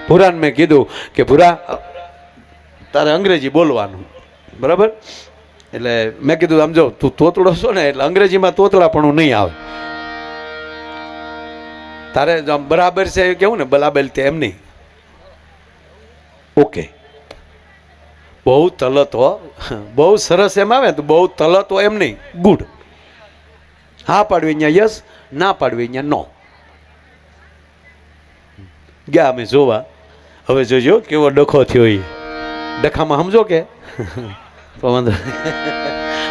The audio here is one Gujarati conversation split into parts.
ભૂરાને મેં કીધું કે ભૂરા તારે અંગ્રેજી બોલવાનું, બરાબર? એટલે મેં કીધું આમ જો તું તોતડો છો ને એટલે અંગ્રેજીમાં તોતડાપણું નહીં આવે, તારે બરાબર છે કેવું ને બરાબર તે એમ નહીં. ઓકે, બહુ તલત હો, બહુ સરસ એમ આવે તો બહુ તલત હો એમ નહીં, ગુડ. હા પાડવી અહીંયા યસ, ના પાડવી અહીંયા નો. ગયા અમે જોવા, હવે જોજો કેવો ડખો થયો. એ ડખામાં સમજો કે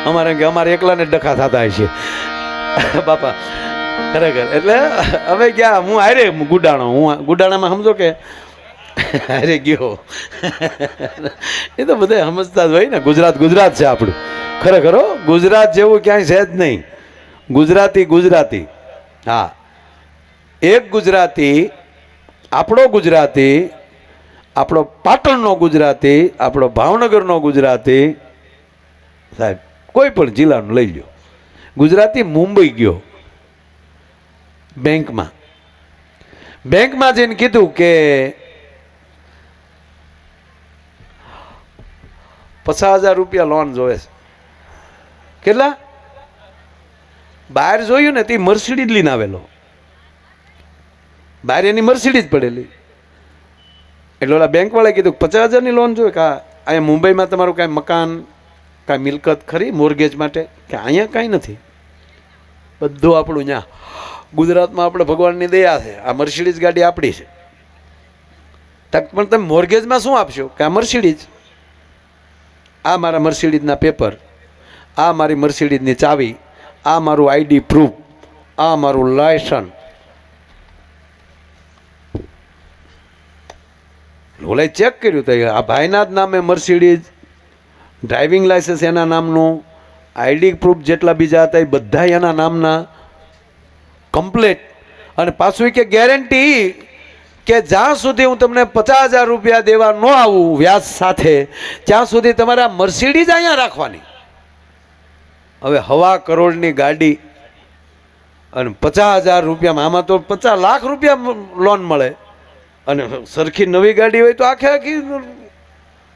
અમારે એકલાને ડખા થતા છે બાપા, ખરેખર. એટલે હવે ગયા, હું હારે ગુડાણો, હું ગુડાણામાં સમજો કે અરે ગયો. એ તો બધા સમજતા જ હોય ને. ગુજરાત ગુજરાત છે આપણું, ખરેખર. ગુજરાત જેવું ક્યાંય છે જ નહીં. ગુજરાતી. હા, એક ગુજરાતી, આપણો ગુજરાતી, આપણો પાટણનો ગુજરાતી, આપણો ભાવનગરનો ગુજરાતી. સાહેબ કોઈ પણ જિલ્લાનું લઈ લો, ગુજરાતી મુંબઈ ગયો બેંકમાં જઈને કીધું કે 50,000 રૂપિયા લોન જોવે છે. કેટલા? બહાર જોયું ને તે મર્સિડીઝ લઈને આવેલો, બહાર એની મર્સિડીઝ પડેલી. એટલે ઓલા બેંક વાળાએ કીધું 50,000 ની લોન જોઈએ. કા અહીંયા મુંબઈમાં તમારું કાંઈ મકાન, કાંઈ મિલકત ખરી મોર્ગેજ માટે? કે અહીંયા કાંઈ નથી, બધું આપણું ત્યાં ગુજરાતમાં. આપણે ભગવાનની દયા છે, આ મર્સિડીઝ ગાડી આપણી છે. પણ તમે મોર્ગેજમાં શું આપશો? કે આ મર્સિડીઝ, આ મારા મર્સિડીઝના પેપર, આ મારી મર્સિડીઝની ચાવી, આ મારું આઈડી પ્રૂફ, આ મારું લાયસન્સ. ઓલાએ ચેક કર્યું તો આ ભાઈના જ નામે મર્સિડીઝ, ડ્રાઇવિંગ લાયસન્સ એના નામનું, આઈડી પ્રૂફ જેટલા બીજા હતા એ બધા એના નામના કમ્પ્લેટ. અને પાછું કે ગેરંટી કે જ્યાં સુધી હું તમને 50,000 રૂપિયા દેવા ન આવું વ્યાજ સાથે, ત્યાં સુધી તમારે આ મર્સિડીઝ અહીંયા રાખવાની. હવે 1.25 કરોડની ગાડી અને 50,000 રૂપિયામાં, આમાં તો 50 લાખ રૂપિયા લોન મળે. અને સરખી નવી ગાડી હોય તો આખી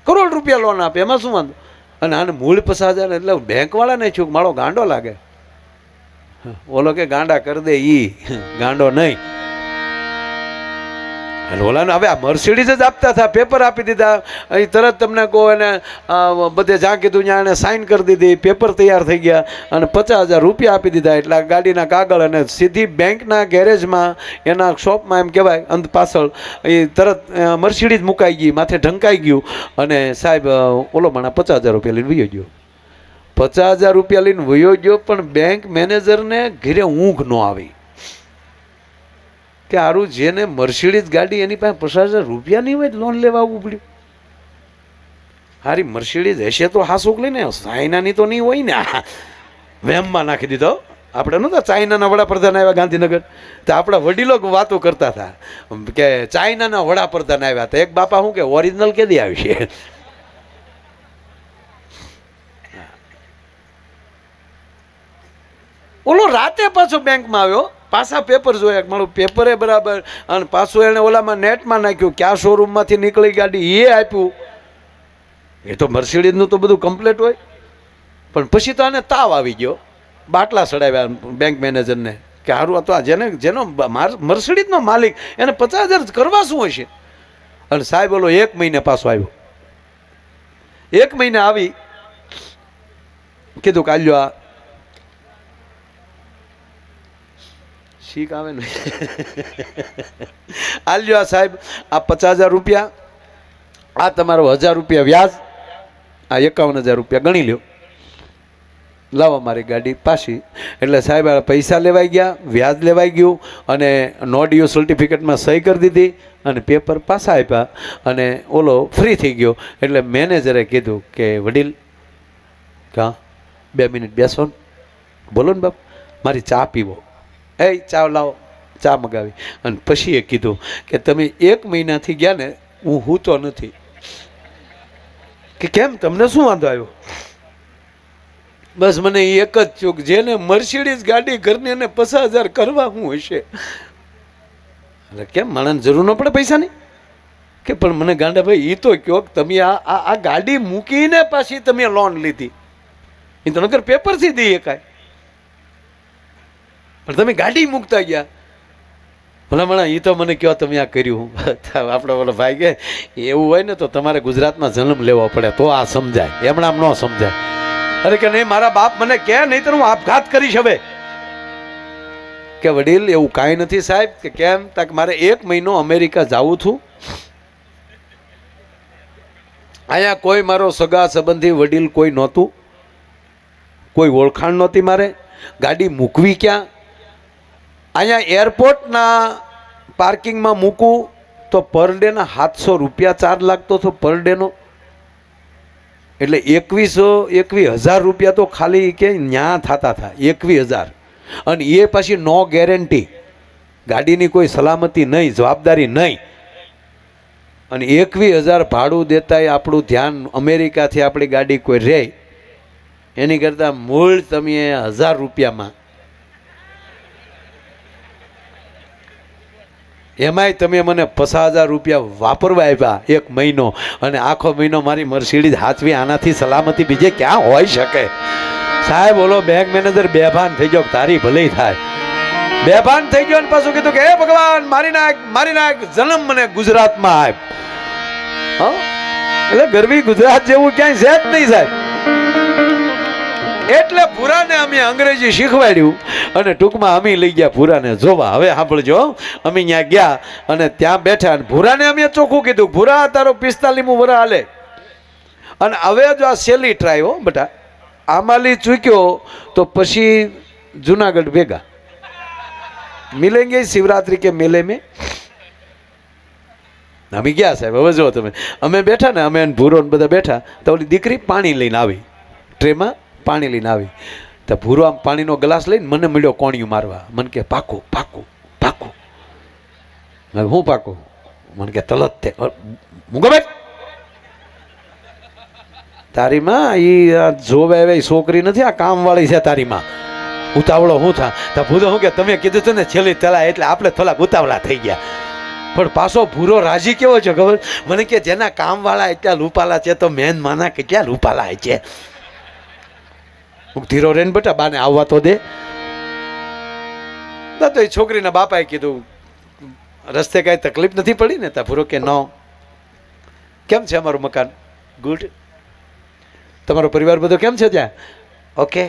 કરોડ રૂપિયા લોન આપે, એમાં શું વાંધો? અને આને મૂળ 50,000. એટલે બેંકવાળાને છું મારો ગાંડો લાગે. ઓલો કે ગાંડા કરી દે, ઈ ગાંડો નહીં. અને ઓલાને હવે આ મર્સિડીઝ જ આપતા હતા, પેપર આપી દીધા. અહીં તરત તમને કહો એને બધે જ્યાં કીધું ત્યાં એને સાઇન કરી દીધી, પેપર તૈયાર થઈ ગયા અને 50,000 રૂપિયા આપી દીધા. એટલે આ ગાડીના કાગળ અને સીધી બેંકના ગેરેજમાં, એના શોપમાં એમ કહેવાય અંત પાછળ, એ તરત મર્સિડીઝ મુકાઈ ગઈ, માથે ઢંકાઈ ગયું. અને સાહેબ ઓલો માણા 50,000 રૂપિયા લઈને વયો ગયો. 50,000 રૂપિયા લઈને વયો ગયો, પણ બેંક મેનેજરને ઘરે ઊંઘ ન આવી કે આરું જેને મર્સિડીઝ ગાડી એની પાસે 50,000 રૂપિયા નહીં હોય લોન લેવા આવવું પડ્યું. હારી મર્સિડીઝ હશે તો હાસુક લઈને, ચાઇનાની તો નહીં હોય ને. વેમમાં નાખી દીધો. આપણે નહોતા ચાઇનાના વડાપ્રધાન આવ્યા ગાંધીનગર, તો આપણા વડીલો વાતો કરતા હતા કે ચાઇનાના વડાપ્રધાન આવ્યા હતા. એક બાપા શું કે ઓરિજિનલ કેદી આવશે? ઓલો રાતે પાછો બેંકમાં આવ્યો, પાછા પેપર જોયા, મારું પેપરે બરાબર. અને પાછું એને ઓલામાં નેટમાં નાખ્યું, ક્યાં શોરૂમમાંથી નીકળી ગાડી એ આપ્યું. એ તો મર્સિડીઝનું તો બધું કમ્પ્લીટ હોય. પણ પછી તો આને તાવ આવી ગયો, બાટલા ચડાવ્યા બેંક મેનેજરને કે સારું તો આ જેનો મર્સિડીઝનો માલિક એને 50,000 કરવા શું હશે? અને સાહેબ ઓલો 1 મહિને પાછો આવ્યો. 1 મહિને આવી કીધું કે આલ્યો આ શીખ આવે ને આલ્યો આ સાહેબ આ 50,000 રૂપિયા, આ તમારો 1,000 રૂપિયા વ્યાજ, આ 51,000 રૂપિયા ગણી લ્યો, લાવો મારી ગાડી પાછી. એટલે સાહેબ આ પૈસા લેવાઈ ગયા, વ્યાજ લેવાઈ ગયું અને નો ડ્યુ સર્ટિફિકેટમાં સહી કરી દીધી અને પેપર પાછા આપ્યા અને ઓલો ફ્રી થઈ ગયો. એટલે મેનેજરે કીધું કે વડીલ કાં 2 મિનિટ બેસો ને, બોલો ને બાપ, મારી ચા પીવો. એ ચા લાવો, ચા મગાવી. અને પછી એ કીધું કે તમે 1 મહિનાથી ગયા ને, હું હૂતો નથી. કે કેમ, તમને શું વાંધો આવ્યો? બસ મને એક જ ચૂક, જેને મર્સિડીઝ ગાડી ઘરની એને 50,000 કરવા શું હશે? એટલે કેમ, માણસને જરૂર ન પડે પૈસાની? કે પણ મને ગાંડાભાઈ એ તો કહો કે તમે આ ગાડી મૂકીને પાછી તમે લોન લીધી, એ તો નકર પેપરથી દઈ શકાય, પણ તમે ગાડી મૂકતા ગયા. ભલામણા એ તો મને કહો તમે આ કર્યું. આપણે બોલો ભાઈ કે એવું હોય ને તો તમારે ગુજરાતમાં જન્મ લેવો પડે તો આ સમજાય, એમણામ ન સમજાય. અરે કે નહીં મારા બાપ મને કહે નહીં તો હું આપઘાત કરીશ. હવે કે વડીલ એવું કાંઈ નથી સાહેબ. કે કેમ? તક મારે 1 મહિનો અમેરિકા જાવું છું. અહીંયા કોઈ મારો સગા સંબંધી વડીલ કોઈ નહોતું, કોઈ ઓળખાણ નહોતી. મારે ગાડી મૂકવી ક્યાં? અહીંયા એરપોર્ટના પાર્કિંગમાં મૂકું તો પર ડેના 700 રૂપિયા ચાર્જ લાગતો હતો પર ડેનો. એટલે 21,000 રૂપિયા તો ખાલી કે ન્યા થતા હતા, 21,000. અને એ પછી નો ગેરંટી, ગાડીની કોઈ સલામતી નહીં, જવાબદારી નહીં. અને 21,000 ભાડું દેતા આપણું ધ્યાન અમેરિકાથી આપણી ગાડી કોઈ રહે એની કરતાં મૂળ તમે 1,000 રૂપિયામાં, એમાંય તમે મને 50,000 રૂપિયા વાપરવા આપ્યા 1 મહિનો, અને આખો મહિનો મારી મર્સિડીઝ હાથવી, આનાથી સલામતી બીજે ક્યાં હોઈ શકે? સાહેબ ઓલો બેંક મેનેજર બેભાન થઈ ગયો, તારી ભલી થાય. બેભાન થઈ ગયો ને પાછું કીધું કે હે ભગવાન મારી નાખ જન્મ મને ગુજરાતમાં આપ. એટલે ગરવી ગુજરાત જેવું ક્યાંય છે જ નહીં સાહેબ. એટલે ભૂરાને અમે અંગ્રેજી શીખવાડ્યું અને ટૂંકમાં અમે લઈ ગયા ભૂરાને જોવા. હવે સાંભળજો, અમે ત્યાં ગયા અને ત્યાં બેઠા અને ભૂરાને અમે ચોખ્ખું કીધું, ભૂરા તારો 45મું વરસ હાલે અને હવે જો આ સેલી ટ્રાય હો બેટા, આમાલી ચૂક્યો તો પછી જુનાગઢ ભેગા મિલેંગે શિવરાત્રી કે મેલે મેં. અમે ગયા સાહેબ. હવે જો તમે, અમે બેઠા ને, અમે ભૂરો ને બધા બેઠા તો ઓલી દીકરી પાણી લઈને આવી, ટ્રેમાં પાણી લઈને આવી. તો ભૂરો આમ પાણીનો ગ્લાસ લઈને મને મળ્યો કોણિયું મારવા. મને કે પાકું પાકું પાકું. હું પાકું? મને કે તલત તે મૂંગો બેઠ. તારી માં એ જોવે એવી છોકરી નથી, આ કામવાળી છે તારી માં. ઉતાવળો હું થા તો ભૂરો હું કે તમે કીધું હતું ને છેલ્લી તલા, એટલે આપણે થોડા ઉતાવળા થઈ ગયા. પણ પાછો ભૂરો રાજી કેવો છે ખબર? મને કે જેના કામવાળા એટલા રૂપાલા છે તો મેન માના કેટલા રૂપાલા છે. ધીરો રેન બેટા, બાને આવવા તો દે. તો એ છોકરીના બાપાએ કીધું રસ્તે કાંઈ તકલીફ નથી પડી ને? તા ભૂરો કે નો. કેમ છે અમારું મકાન? ગુડ. તમારો પરિવાર બધો કેમ છે ત્યાં? ઓકે.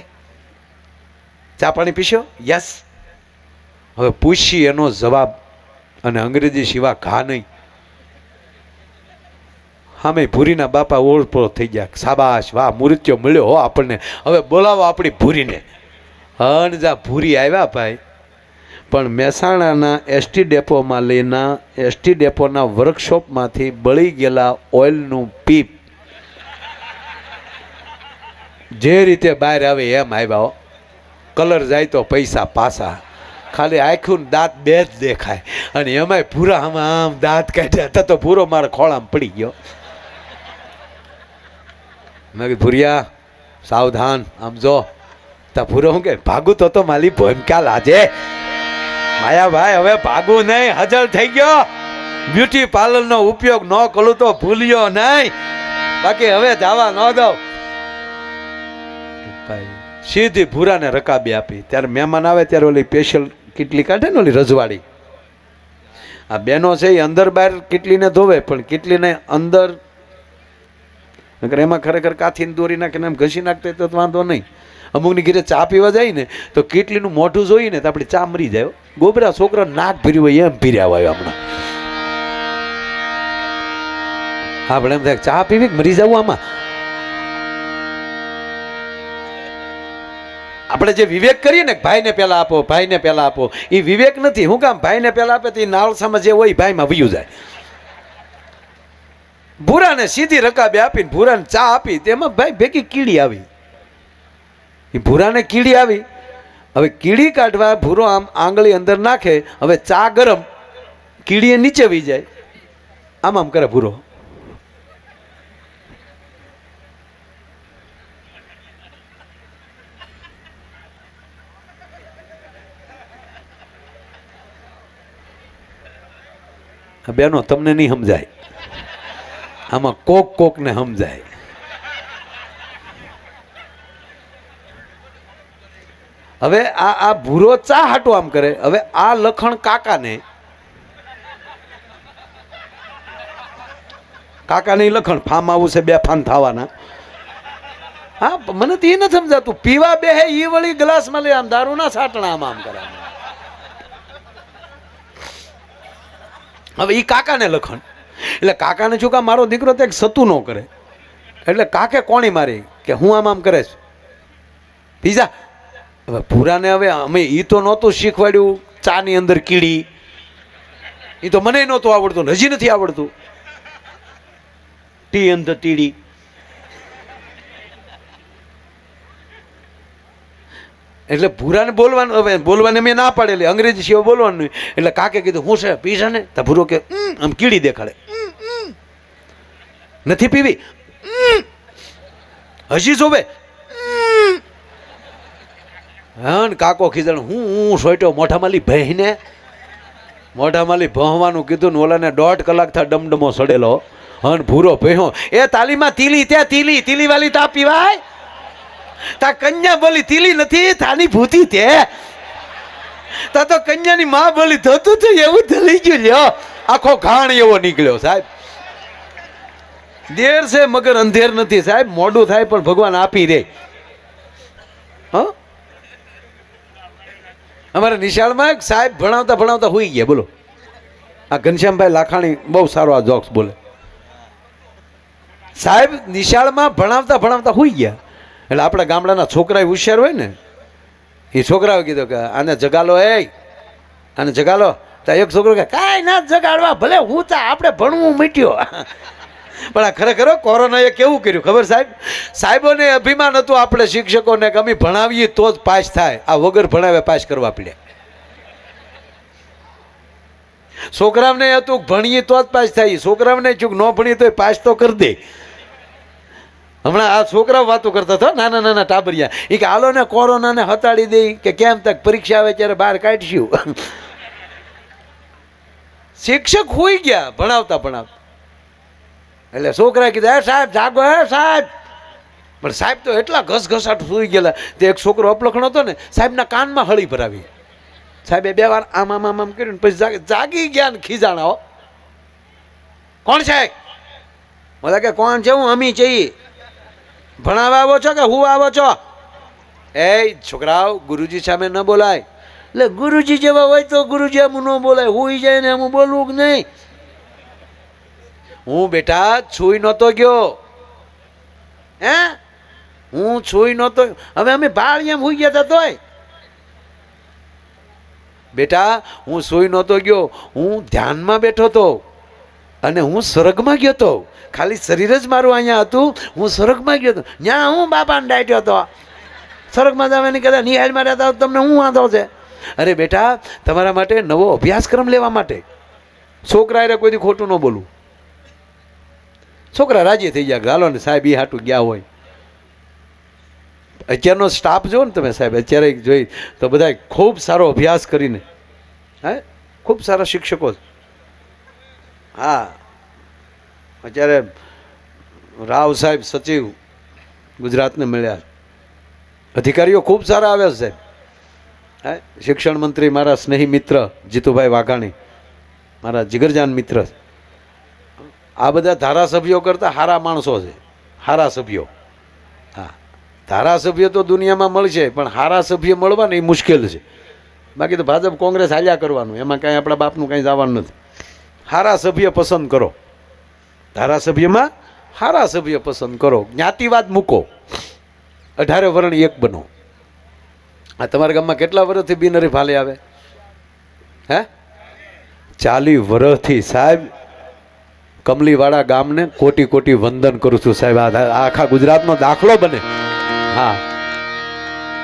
ચા પાણી પીશો? યસ. હવે પૂછી એનો જવાબ, અને અંગ્રેજી સિવા ઘા નહીં. હામે ભૂરીના બાપા ઓળપોળ થઈ ગયા. શાબાશ, વાહ, મૃત્યુ મળ્યો હો આપણને. હવે બોલાવો આપણી ભૂરીને. જા ભૂરી આવ્યા ભાઈ. પણ મહેસાણાના એસટી ડેપોમાં લઈને એસટી ડેપોના વર્કશોપમાંથી બળી ગયેલા ઓઇલનું પીપ જે રીતે બહાર આવે એમ આવ્યા. કલર જાય તો પૈસા પાછા, ખાલી આખું દાંત બે જ દેખાય. અને એમાંય ભૂરા આમ દાંત કાઢ્યા હતા તો ભૂરો મારા ખોળામાં પડી ગયો. મેં કીધું ભૂરિયા સાવધાન, આમ જો. તા ભૂરો હું કે ભાગું તો મારી ભૂમિકા લાજે. માયાભાઈ હવે ભાગું નહીં, હજલ થઈ ગયો. બ્યુટી પાર્લરનો ઉપયોગ ન કરું તો ભૂલ્યો નહીં, બાકી હવે જવા ન દઉં. સીધી ભૂરાને રકાબી આપી. ત્યારે મહેમાન આવે ત્યારે ઓલી સ્પેશિયલ કીટલી કાઢે ને, ઓલી રજવાડી. આ બેનો છે એ અંદર બહાર કીટલીને ધોવે, પણ કીટલીને અંદર એમાં ખરેખર કાથીને દોરી નાખીને એમ ઘસી નાખતા તો વાંધો નહીં. અમુકની ઘરે ચા પીવા જાય ને તો કીટલીનું મોઢું જોઈને તો આપણી ચા મરી જાય. ગોબરા છોકરા નાક ભર્યું હોય એમ ભીર્યા હોય હમણાં. હા પણ એમ થાય ચા પીવી મરી જવું આમાં. આપણે જે વિવેક કરીએ ને, ભાઈને પહેલા આપો, ભાઈને પહેલા આપો, એ વિવેક નથી. શું કામ? ભાઈને પહેલા આપે તો એ નાળસામાં જે હોય ભાઈમાં વયું જાય. ભૂરાને સીધી રકાબી આપીને ભૂરાને ચા આપી, તેમાં ભાઈ ભેગી કીડી આવી. એ ભૂરાને કીડી આવી. હવે કીડી કાઢવા ભૂરો આમ આંગળી અંદર નાખે. હવે ચા ગરમ, કીડીએ નીચે વી જાય. આમ આમ કરે ભૂરો. બેનો તમને નહીં સમજાય. આમાં કોકને સમજાય. હવે આ ભૂરો ચા હાટું આમ કરે. હવે આ લખણ કાકાને લખણ ફાર્મ હાઉસ છે 2 ફાન થવાના. હા મને તો એ નથી સમજાતું. પીવા બે હે ઈ વળી ગ્લાસમાં લઈ આમ દારૂ ના સાટણા આમ કરે. હવે ઈ કાકાને લખણ એટલે કાકાને શું કા મારો દીકરો તો એક સતું ન કરે એટલે કાકે કોણી મારી કે હું આમ કરે છે પીઝા. હવે પૂરાને હવે અમે ઈ તો નહોતું શીખવાડ્યું ચાની અંદર કીડી. એ તો મને નહોતું આવડતું, હજી નથી આવડતું. ટી અંદર ટીડી. એટલે ભૂરાને બોલવાનું, હવે બોલવાને મેં ના પાડેલી, અંગ્રેજી સિવાય બોલવાનું નહીં. એટલે કાકે કીધું હું છે પીઝા ને? તો ભૂરો કે આમ કીડી દેખાડે, નથી પીવી, હજી જોવે. હા ને કાકો ખીજણ હું સોટ્યો મોઢામાલી ભહીને. મોઢામાલી ભહવાનું કીધું ને ઓલાને 1.5 કલાક થા ડમડમો સડેલો. હન ભૂરો ભહ્યો. એ તાલીમાં તીલી ત્યાં તીલી વાલી તા પીવાય? તા કન્યા બોલી તીલી નથી, તાની ભૂતી તે. તા તો કન્યાની માં બોલી થતું છે એવું થઈ ગયું. લ્યો આખો ઘાણ એવો નીકળ્યો સાહેબ. દેર છે મગર અંધેર નથી સાહેબ. મોડું થાય પણ ભગવાન આપી દે. હ અમારા નિશાળમાં સાહેબ ભણાવતા હુઈ ગયા. બોલો આ ઘનશ્યામભાઈ લાખાણી બહુ સારો આ જોક્સ બોલે. સાહેબ નિશાળમાં ભણાવતા હુઈ ગયા. એટલે આપણા ગામડાના છોકરા હોશિયાર હોય ને, એ છોકરાઓ કીધું કે આને જગાલો, આને જગાલો. તો એક છોકરો કે કાંઈ ના જગાડવા, ભલે હું તા આપણે ભણવું મીટ્યો. પણ આ ખરેખર કોરોનાએ કેવું કર્યું ખબર સાહેબ? સાહેબોને અભિમાન હતું આપણે શિક્ષકોને કે અમે ભણાવીએ તો જ પાસ થાય. આ વગર ભણાવે પાસ કરવા પડે. છોકરાઓને હતું ભણીએ તો જ પાસ થાય. છોકરાઓને ચૂક ન ભણીએ તો પાસ તો કરી દે. હમણાં આ છોકરાઓ વાતો કરતા હતા નાના ટાબરિયા. એ કે હાલો ને કોરોનાને હટાડી દે કે કેમ તક પરીક્ષા આવે ત્યારે બહાર કાઢશું. શિક્ષક હોઈ ગયા ભણાવતા. એટલે છોકરા કીધું હે સાહેબ જાગો, હે સાહેબ. પણ સાહેબ તો એટલા ઘસઘસાટ સુઈ ગયેલા. તે એક છોકરો અપલખણ હતો ને, સાહેબના કાનમાં હળી ભરાવી. સાહેબે 2 વાર આમ કર્યું ને પછી જાગી ગયા ને ખીજાણા. હો કોણ છે? બધા કે કોણ છે? હું અમી છીએ. ભણાવવા આવો છો કે હું આવો છો? એ છોકરાઓ ગુરુજી સામે ન બોલાય. એટલે ગુરુજી જેવા હોય તો ગુરુજી આમ ન બોલાય. હુઈ જાય ને આમ બોલવું કે નહીં. હું બેટા છુઈ નહોતો ગયો. હે હું છુઈ નહોતો. હવે અમે બાળ એમ હુઈ ગયા હતા તોય. બેટા હું સુઈ નહોતો ગયો. હું ધ્યાનમાં બેઠો હતો અને હું સ્વર્ગમાં ગયો હતો. ખાલી શરીર જ મારું અહીંયા હતું. હું સ્વર્ગમાં ગયો હતો. ત્યાં હું બાપાને ડાટ્યો હતો. સ્વર્ગમાં જવાની કદાચ નિહાળમાં રહેતા તમને હું વાંધો છે? અરે બેટા તમારા માટે નવો અભ્યાસક્રમ લેવા માટે. છોકરા એ કોઈથી ખોટું ન બોલવું. છોકરા રાજી થઈ ગયા. ગાલો ને સાહેબ એ હાટું ગયા હોય. અત્યારનો સ્ટાફ જો ને તમે સાહેબ, અત્યારે જોઈ તો બધા ખૂબ સારો અભ્યાસ કરીને, હે ખૂબ સારા શિક્ષકો. હા અત્યારે રાવ સાહેબ સચિવ ગુજરાતને મળ્યા. અધિકારીઓ ખૂબ સારા આવ્યા છે. હે શિક્ષણ મંત્રી મારા સ્નેહી મિત્ર જીતુભાઈ વાઘાણી, મારા જીગરજાન મિત્ર. આ બધા ધારાસભ્યો કરતા સારા માણસો છે. સારા સભ્યો. હા ધારાસભ્ય તો દુનિયામાં મળશે પણ સારા સભ્ય મળવા ને એ મુશ્કેલ છે. બાકી તો ભાજપ કોંગ્રેસ હાલ્યા કરવાનું, એમાં કાંઈ આપણા બાપનું કાંઈ જવાનું નથી. સારા સભ્ય પસંદ કરો. ધારાસભ્યમાં સારા સભ્ય પસંદ કરો. જ્ઞાતિવાદ મૂકો. 18 વર્ણ એક બનો. આ તમારા ગામમાં કેટલા વર્ષથી બિનહરીફ હાલે આવે? હે 40 વર્ષથી સાહેબ. કમલીવાળા ગામને કોટી વંદન કરું છું સાહેબ. આખા ગુજરાતનો દાખલો બને. હા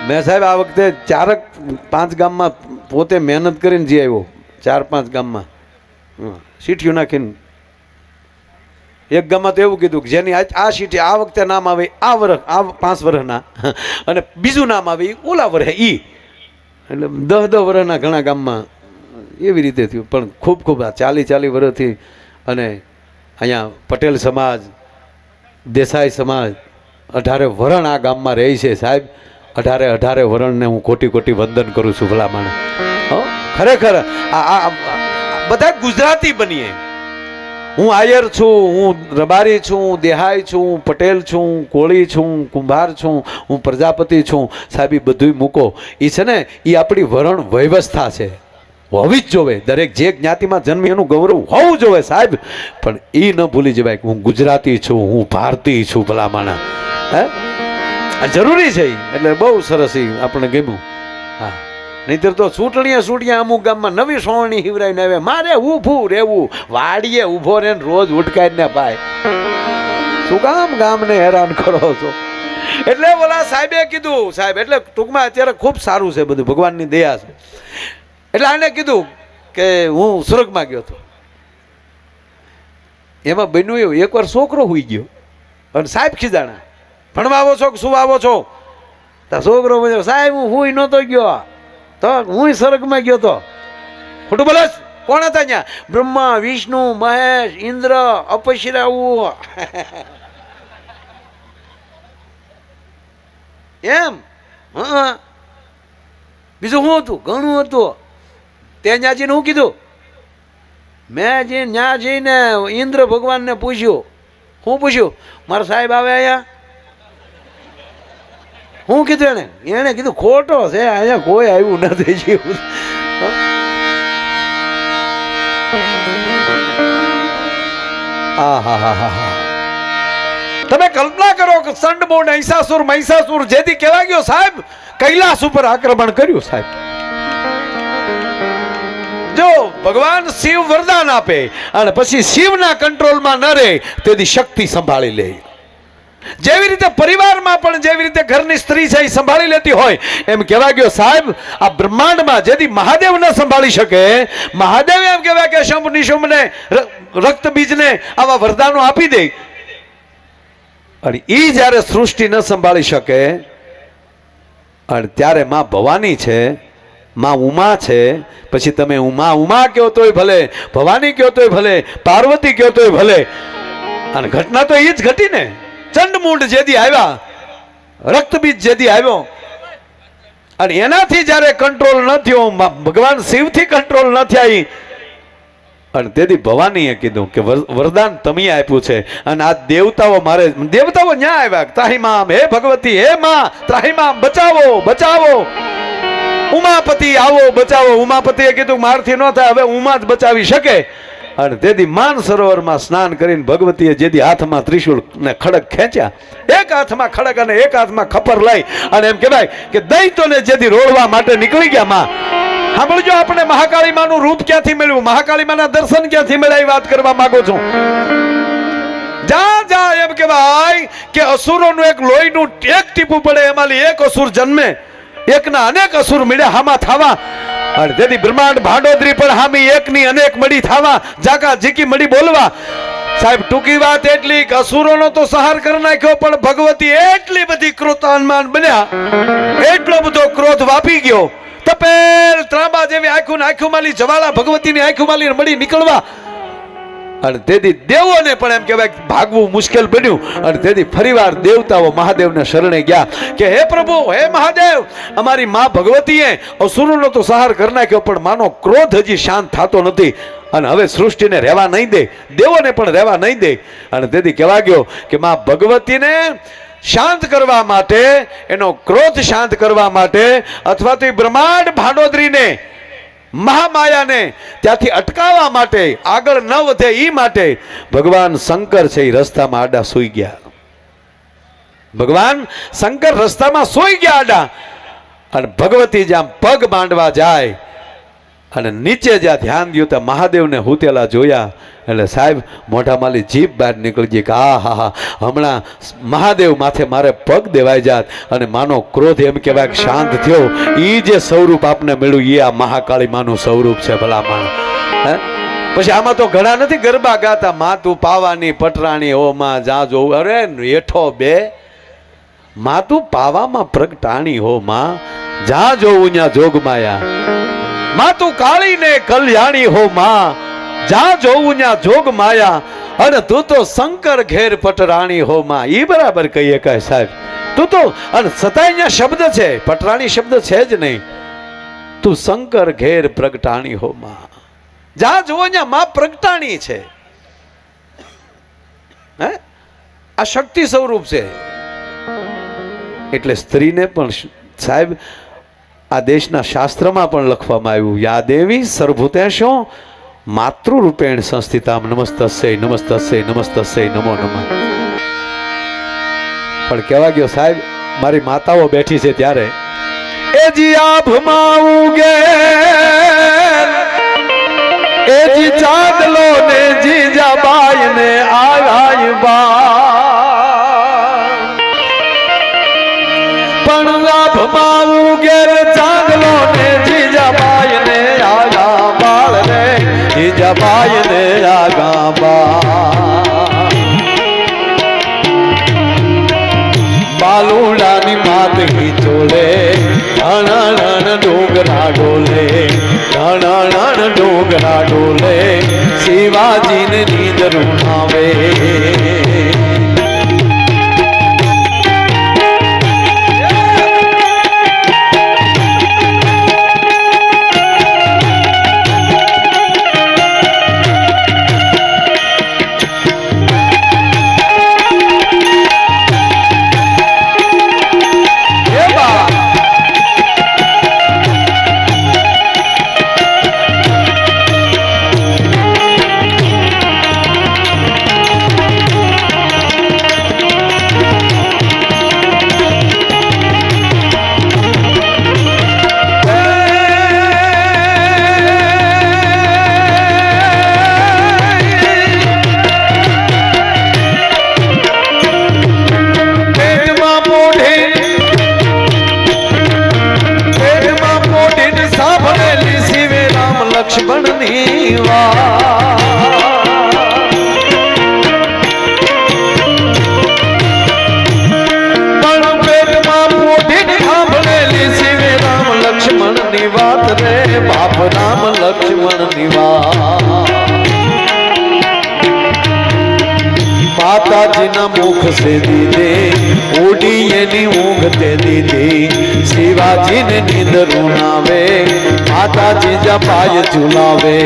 મેં સાહેબ આ વખતે 4-5 ગામમાં પોતે મહેનત કરીને જઈ આવ્યો. 4-5 ગામમાં સીટીયું નાખીને. એક ગામમાં તો એવું કીધું કે જેની આ સીટી આ વખતે નામ આવે આ 5 વર્ષના અને બીજું નામ આવે ઓલા વર્ષે ઈ. એટલે 10 વર્ષના ઘણા ગામમાં એવી રીતે થયું. પણ ખૂબ આ 40 વર્ષથી અને અહીંયા પટેલ સમાજ, દેસાઈ સમાજ 18 વરણ આ ગામમાં રહે છે સાહેબ. 18 વરણને હું કોટી કોટી વંદન કરું છું ભલામણ. ખરેખર આ બધા ગુજરાતી બનીએ. હું આયર છું, હું રબારી છું, દેહાઈ છું, પટેલ છું, કોળી છું, કુંભાર છું, હું પ્રજાપતિ છું સાહેબ. એ બધું મૂકો. એ છે ને એ આપણી વરણ વ્યવસ્થા છે, હોવી જ જોવે. દરેક જે જ્ઞાતિમાં જન્મી એનું ગૌરવ હોવું જોવે સાહેબ. પણ એ ન ભૂલી જવાય કે હું ગુજરાતી છું, હું ભારતીય છું ભલામણ. હે જરૂરી છે. એટલે બહુ સરસ એ આપણે ગમ્યું. હા, નહીતર તો છૂટણીએ અમુક ગામમાં નવી સોવણી હિવરાઈને આવે. મારે ઊભું રહેવું, વાડીએ ઊભો રહે રોજ ઉટકાઈને ભાઈ. શું કામ ગામને હેરાન કરો છો? એટલે બોલા સાહેબે કીધું, સાહેબ એટલે ટૂંકમાં અત્યારે ખૂબ સારું છે બધું, ભગવાનની દયા છે. એટલે આને કીધું કે હું સ્વર્ગમાં ગયો હતો. એમાં બન્યું એવું, એકવાર છોકરો હુઈ ગયો અને સાહેબ ખીજાણા, ભણવા આવો છો કે શું આવો છો? તો છોકરો બોલ્યો, સાહેબ હું હુઈ નહોતો ગયો, તો હું સ્વર્ગમાં ગયો તો. ખોટું બોલે? કોણ હતા ત્યાં? બ્રહ્મા, વિષ્ણુ, મહેશ, ઇન્દ્ર, અપશરાવું એમ. હા, બીજું શું હતું? ઘણું હતું. તે ત્યાં જઈને શું કીધું? મેં જે ત્યાં જઈને ઇન્દ્ર ભગવાનને પૂછ્યું. શું પૂછ્યું? મારા સાહેબ આવે અહીંયા? શું કીધું એને કીધું ખોટો છે, અહીંયા કોઈ આવ્યું નથી. તમે કલ્પના કરો કે સંડમૂળ મહિષાસુર જેથી કહેવા ગયો સાહેબ, કૈલાસ ઉપર આક્રમણ કર્યું સાહેબ. જો ભગવાન શિવ વરદાન આપે અને પછી શિવના કંટ્રોલમાં ન રહે તેથી શક્તિ સંભાળી લે. જેવી રીતે પરિવારમાં પણ જેવી રીતે ઘરની સ્ત્રી છે એ સંભાળી લેતી હોય, એમ કહેવા ગયો સાહેબ આ બ્રહ્માંડમાં જેથી મહાદેવ ન સંભાળી શકે, મહાદેવ એમ કહેવાય કે શંભ નિશુંભને રક્ત બીજને આવા વરદાનો આપી દે. અને એ જ્યારે સૃષ્ટિ ન સંભાળી શકે અને ત્યારે માં ભવાની છે, માં ઉમા છે. પછી તમે ઉમા કહો તોય ભલે, ભવાની કહો તોય ભલે, પાર્વતી કહો તોય ભલે. અને ઘટના તો એ જ ઘટી ને. ચંડમુંડ જેદી આવ્યા, રક્તબીજ જેદી આવ્યો અને એનાથી જ્યારે કંટ્રોલ ન થયો, ભગવાન શિવથી કંટ્રોલ ન થયા, અને તેથી ભવાનીએ કીધું કે વરદાન તમે આપ્યું છે અને આ દેવતાઓ ન્યા આવ્યા. ત્રાહિમામ, હે ભગવતી, હે માં ત્રાહિમામ, બચાવો બચાવો. ઉમાપતિ આવો બચાવો. ઉમાપતિએ કીધું મારથી ન થાય, હવે ઉમા જ બચાવી શકે. અને તેથી માન સરોવરમાં સ્નાન કરીને ભગવતીએ જેથી હાથમાં ત્રિશુળ ને ખડક ખેંચ્યા, એક હાથમાં ખડક અને એક હાથમાં ખપર લઈ અને એમ કહેવાય કે દૈત્યોને જેથી રોડવા માટે નીકળી ગયા. માં સાંભળજો, આપણે મહાકાળી માનું રૂપ ક્યાંથી મળ્યું, મહાકાળી માના દર્શન ક્યાંથી મળ્યા એ વાત કરવા માંગુ છું. જા એમ કહેવાય કે અસુરોનું એક લોહીનું એક ટીપું પડે, એમાંથી એક અસુર જન્મે, એકના અનેક અસુર મળ્યા હામાં થવા. અને તેથી બ્રહ્માંડ ભાંડોદરી પણ હામી એકની અનેક મળી થવા, જાકા જીકી મળી બોલવા. સાહેબ ટૂંકી વાત એટલી કે અસુરોનો તો સંહાર કરી નાખ્યો, પણ ભગવતી એટલી બધી ક્રોધાન્માન બન્યા, એટલો બધો ક્રોધ વાપી ગયો. તપેલ ત્રાંબા જેવી આંખું માલી જવાળા ભગવતીની આંખું માલી મળી નીકળવા. અને તેથી દેવોને પણ એમ કહેવાય ભાગવું મુશ્કેલ બન્યું. અને તેથી ફરીવાર દેવતાઓ મહાદેવને શરણે ગયા કે હે પ્રભુ, હે મહાદેવ, અમારી માં ભગવતીએ અસુરોનો તો સંહાર કરી નાખ્યો, પણ માનો ક્રોધ હજી શાંત થતો નથી અને હવે સૃષ્ટિને રહેવા નહીં દે, દેવોને પણ રહેવા નહીં દે. અને તેથી કહેવા ગયો કે માં ભગવતીને શાંત કરવા માટે, એનો ક્રોધ શાંત કરવા માટે, અથવા તો બ્રહ્માંડ ભાંડોદરીને મહામાયાને ત્યાંથી અટકાવવા માટે, આગળ ન વધે એ માટે ભગવાન શંકર છે એ રસ્તામાં આડા સૂઈ ગયા. ભગવાન શંકર રસ્તામાં સૂઈ ગયા આડા. અને ભગવતી જ્યાં પગ માંડવા જાય અને નીચે જ્યાં ધ્યાન દ્યું ત્યાં મહાદેવને હુતેલા જોયા. એટલે સાહેબ મોઢામાંથી જીભ બહાર નીકળી ગઈ કે હા, હમણાં મહાદેવ માથે મારે પગ દેવાઈ જાત. અને માનો ક્રોધ એમ કહેવાય કે શાંત થયો. એ જે સ્વરૂપ આપને મળ્યું એ આ મહાકાળી માનું સ્વરૂપ છે ભલા માણ. પછી આમાં તો ઘણા નથી ગરબા ગાતા, માં તું પાવાની પટરાણી હો માં જા જોવું. અરે હેઠો બે, માં તું પાવામાં પ્રગટાણી હો માં જા જોવું ત્યાં જોગમાયા. માં તું કાળી ને કલ્યાણી હો માં જા જોવું ત્યાં જોગ માયા. અને તું તો શંકર ઘેર પટરાણી હો માં. ઈ બરાબર કહીએ કાય સાહેબ. તું તો અને છતાંય અહીંયા શબ્દ છે, પટરાણી શબ્દ છે જ નહીં. તું શંકર ઘેર પ્રગટાણી હો માં. જ્યાં જુઓ ત્યાં માં પ્રગટાણી છે. હે, આ શક્તિ સ્વરૂપ છે. એટલે સ્ત્રીને પણ સાહેબ આ દેશના શાસ્ત્રમાં પણ લખવામાં આવ્યું, યા દેવી સર્વભૂતેષુ માતૃરૂપેણ સંસ્થિતામ નમસ્તસ્ય નમસ્તસ્ય નમસ્તસ્ય નમો નમઃ. પણ કેવા ગયો સાહેબ, મારી માતાઓ બેઠી છે ત્યારે એજી આભમાં ઉગે એજી ચાંદલો ને જીજાબાઈ ને આગાઈ બા. પણ આભમાં ઉગે ચાંદલો ને જીજાબાઈ ને આગા બાળ રે, જીજાબાઈ ને આગા બાળ. બાલુડાની માત હિચોલે રણ ડોગરા ડોલે, રણ ડોગરા ડોલે, શિવાજીને નીંદરું આવે. લક્ષ્મણની વાત પણ પેટમાં પોઢીને સાંભળેલી શિવે રામ લક્ષ્મણની વાત રે, બાપ રામ લક્ષ્મણની વાત. માતાજીના મુખ સે દીધે ઉડી એની ઊંઘ તે દીધી, શિવાજીને નીંદરું નાવે, માતાજી જપાય ઝુલાવે.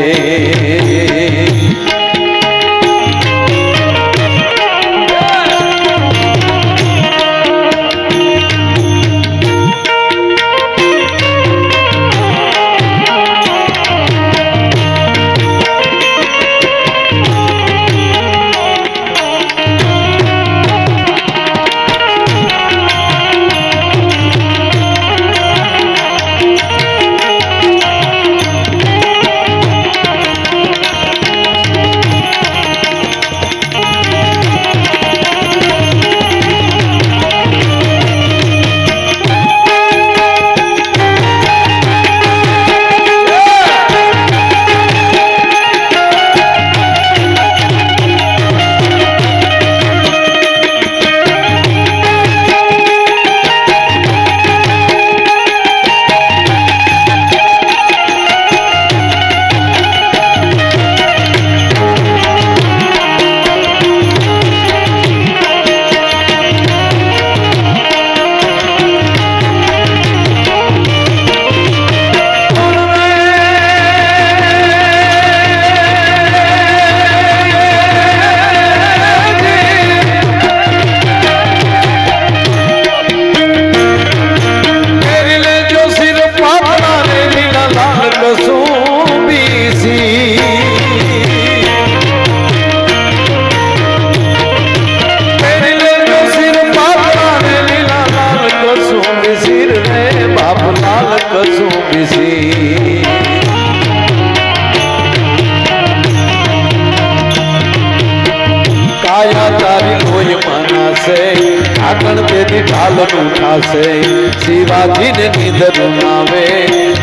શિવાજીને નીંદરું નાવે,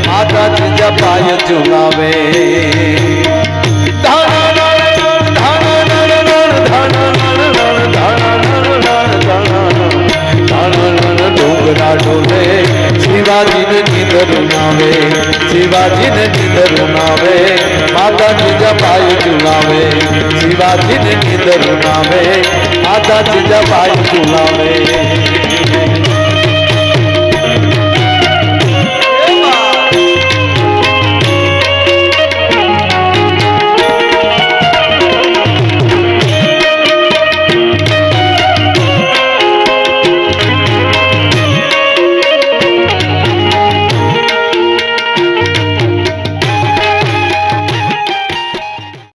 માતાજી જપાય ઝુલાવે. ડોગરા ડોલે શિવાજીને નીંદરું નાવે, શિવાજીને નીંદરું નાવે, માતાજી જપાય ઝુલાવે, શિવાજીને નીંદર ડર નાવે આધા ચીજા ભાઈ ઝુલાવે